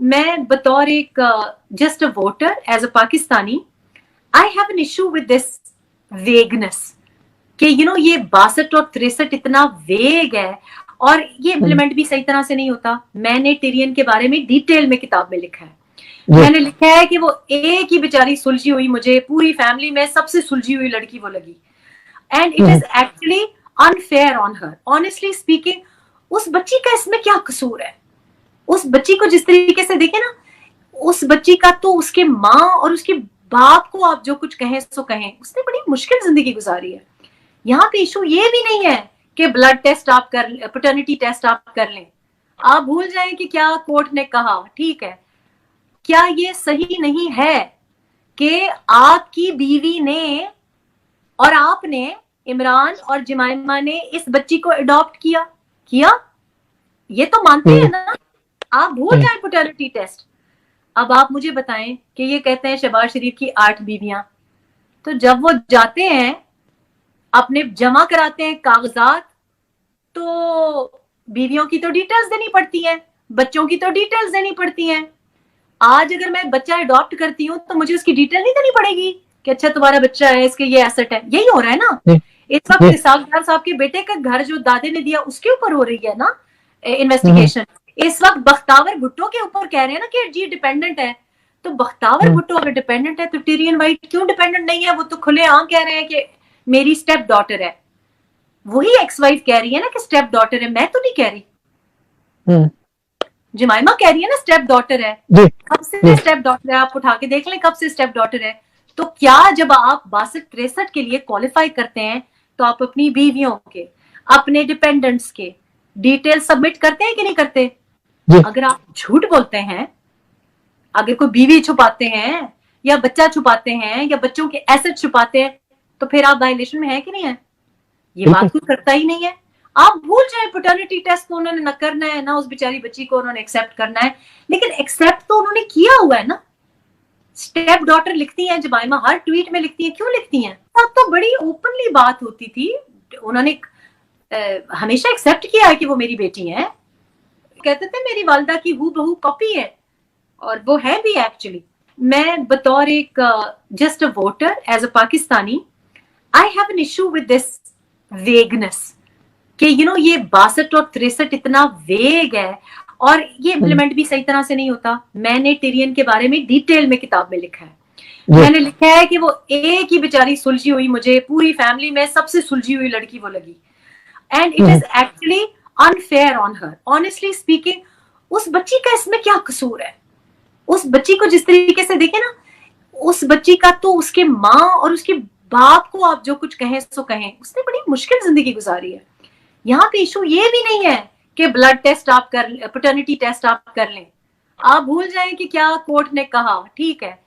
मैं बतौर एक just a voter as a Pakistani I have an issue with this vagueness कि ये 62 और 63 इतना वेग है और ये इम्प्लीमेंट भी सही तरह से नहीं होता। मैंने टिरियन के बारे में डिटेल में किताब में लिखा है। मैंने लिखा है कि वो एक ही बेचारी सुलझी हुई, मुझे पूरी फैमिली में सबसे सुलझी हुई लड़की वो लगी and it is actually unfair on her. Honestly speaking, उस बच्ची का इसमें क्या कसूर है? उस बच्ची को जिस तरीके से देखे ना, उस बच्ची का तो उसके माँ और उसके बाप को आप जो कुछ कहें सो कहें, उसने बड़ी मुश्किल जिंदगी गुजारी है। यहाँ पे इशू ये भी नहीं है कि ब्लड टेस्ट आप कर, पैटर्निटी टेस्ट आप कर लें, आप भूल जाएं कि क्या कोर्ट ने कहा, ठीक है। क्या ये सही नहीं है कि आपकी बीवी ने और आपने, इमरान और जमाइमा ने इस बच्ची को अडॉप्ट किया? ये तो मानते हैं ना, आप भूल जाए पैटर्निटी टेस्ट। अब आप मुझे बताएं कि ये कहते हैं शहबाज शरीफ की 8 बीवियां, तो जब वो जाते हैं अपने जमा कराते हैं कागजात, तो बीवियों की तो डिटेल्स देनी पड़ती हैं, बच्चों की तो डिटेल्स देनी पड़ती हैं। आज अगर मैं बच्चा अडॉप्ट करती हूँ तो मुझे उसकी डिटेल नहीं देनी पड़ेगी कि अच्छा तुम्हारा बच्चा है, इसके ये एसेट है। यही हो रहा है ना इस वक्त। इसाक डार साहब के बेटे का घर जो दादे ने दिया उसके ऊपर हो रही है ना इन्वेस्टिगेशन। इस वक्त बख्तावर भुट्टो के ऊपर कह रहे हैं ना कि जी डिपेंडेंट है। तो बख्तावर भुट्टो अगर डिपेंडेंट है तो टिरियन वाइट क्यों डिपेंडेंट नहीं है? वो तो खुलेआम कह रहे हैं कि मेरी स्टेप डॉटर है। वही एक्स वाइफ कह रही है ना कि स्टेप डॉटर है, मैं तो नहीं कह रही। जमाइमा कह रही है ना स्टेप डॉटर है। कब से स्टेप डॉटर है? आप उठा के देख लें कब से स्टेप डॉटर है। तो क्या जब आप 62-63 के लिए क्वालिफाई करते हैं तो आप अपनी बीवियों के, अपने डिपेंडेंट्स के डिटेल सबमिट करते हैं कि नहीं करते? अगर आप झूठ बोलते हैं, अगर कोई बीवी छुपाते हैं या बच्चा छुपाते हैं या बच्चों के एसेट छुपाते हैं, तो फिर आप वायलेशन में है कि नहीं है? ये बात कोई करता ही नहीं है। आप भूल जाए पैटर्निटी टेस्ट तो उन्होंने न करना है ना, उस बेचारी बच्ची को उन्होंने एक्सेप्ट करना है, लेकिन एक्सेप्ट तो उन्होंने किया हुआ है ना। स्टेप डॉटर लिखती हैं जमाइमा, हर ट्वीट में लिखती हैं। क्यों लिखती हैं? तब तो बड़ी ओपनली बात होती थी। उन्होंने हमेशा एक्सेप्ट किया है कि वो मेरी बेटी है। कहते थे मेरी वालदा की हूबहू कॉपी है, और वो है भी एक्चुअली। मैं बतौर एक just a voter as a Pakistani I have an issue with this vagueness कि ये 62 और 63 इतना वेग है और ये इम्प्लीमेंट भी सही तरह से नहीं होता। मैंने टिरियन के बारे में डिटेल में किताब में लिखा है। मैंने लिखा है कि वो एक ही बेचारी सुलझी हुई, मुझे पूरी फैमिली में सबसे सुलझी हुई लड़की वो लगी and it is actually unfair on her. Honestly speaking, उस बच्ची का इसमें क्या कसूर है? उस बच्ची को जिस तरीके से देखे ना, उस बच्ची का तो उसके माँ और उसके बाप को आप जो कुछ कहें सो कहें, उसने बड़ी मुश्किल जिंदगी गुजारी है। यहाँ पे इशू ये भी नहीं है कि ब्लड टेस्ट आप कर, पैटर्निटी टेस्ट आप कर लें, आप भूल जाएं कि क्या कोर्ट ने कहा, ठीक है।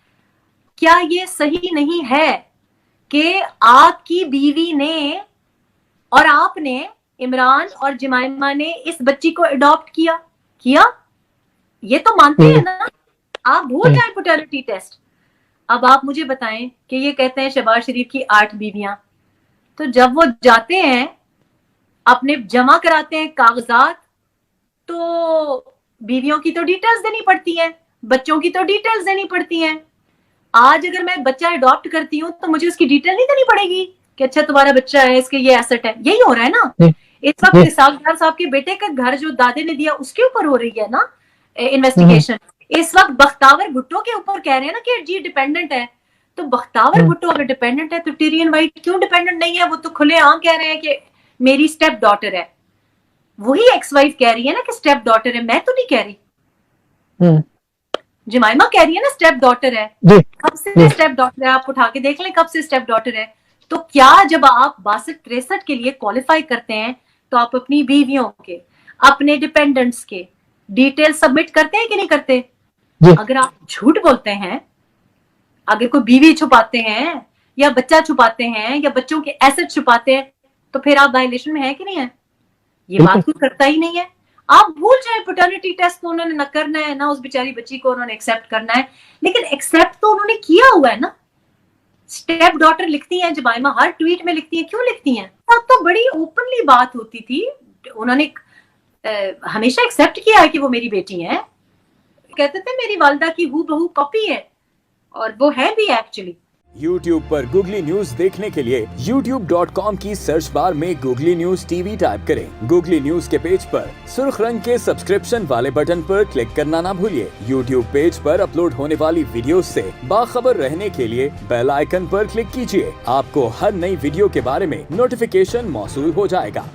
क्या ये सही नहीं है कि आपकी बीवी ने और आपने, इमरान और जमाइमा ने इस बच्ची को अडॉप्ट किया? ये तो मानते हैं ना, आप भूल जाए पैटर्निटी टेस्ट। अब आप मुझे बताएं कि ये कहते हैं शहबाज शरीफ की 8 बीवियां, तो जब वो जाते हैं अपने जमा कराते हैं कागजात, तो बीवियों की तो डिटेल्स देनी पड़ती हैं, बच्चों की तो डिटेल्स देनी पड़ती हैं। आज अगर मैं बच्चा अडॉप्ट करती हूँ तो मुझे उसकी डिटेल नहीं देनी पड़ेगी कि अच्छा तुम्हारा बच्चा है, इसके ये एसेट है। यही हो रहा है ना इस वक्त। इसाक डार साहब के बेटे का घर जो दादे ने दिया उसके ऊपर हो रही है ना इन्वेस्टिगेशन। इस वक्त बख्तावर भुट्टो के ऊपर कह रहे हैं ना कि जी डिपेंडेंट है। तो बख्तावर भुट्टो अगर डिपेंडेंट है तो टिरियन वाइट क्यों डिपेंडेंट नहीं है? वो तो खुलेआम कह रहे हैं कि मेरी स्टेप डॉटर है। वही एक्स वाइफ कह रही है ना कि स्टेप डॉटर है, मैं तो नहीं कह रही। जमाइमा कह रही है ना स्टेप डॉटर है। कब से स्टेप डॉटर है? आप उठा के देख लें कब से स्टेप डॉटर है। तो क्या जब आप 62-63 के लिए क्वालिफाई करते हैं तो आप अपनी बीवियों के, अपने डिपेंडेंट्स के डिटेल सबमिट करते हैं कि नहीं करते? अगर आप झूठ बोलते हैं, अगर कोई बीवी छुपाते हैं या बच्चा छुपाते हैं या बच्चों के एसेट छुपाते हैं, तो फिर आप वायलेशन में है कि नहीं है? ये बात कोई करता ही नहीं है। आप भूल जाए पैटर्निटी टेस्ट तो उन्होंने न करना है ना, उस बेचारी बच्ची को उन्होंने एक्सेप्ट करना है, लेकिन एक्सेप्ट तो उन्होंने किया हुआ है ना। स्टेप डॉटर लिखती हैं जमाइमा, हर ट्वीट में लिखती हैं। क्यों लिखती हैं? तब तो बड़ी ओपनली बात होती थी। उन्होंने हमेशा एक्सेप्ट किया है कि वो मेरी बेटी है। कहते थे मेरी वालदा की हू बहू कॉपी है, और वो है भी एक्चुअली। YouTube पर गूगली न्यूज देखने के लिए youtube.com की सर्च बार में गूगली न्यूज टीवी टाइप करें। गूगली न्यूज के पेज पर सुर्ख रंग के सब्सक्रिप्शन वाले बटन पर क्लिक करना ना भूलिए। YouTube पेज पर अपलोड होने वाली वीडियोस से बाखबर रहने के लिए बेल आइकन पर क्लिक कीजिए। आपको हर नई वीडियो के बारे में नोटिफिकेशन मौसूल हो जाएगा।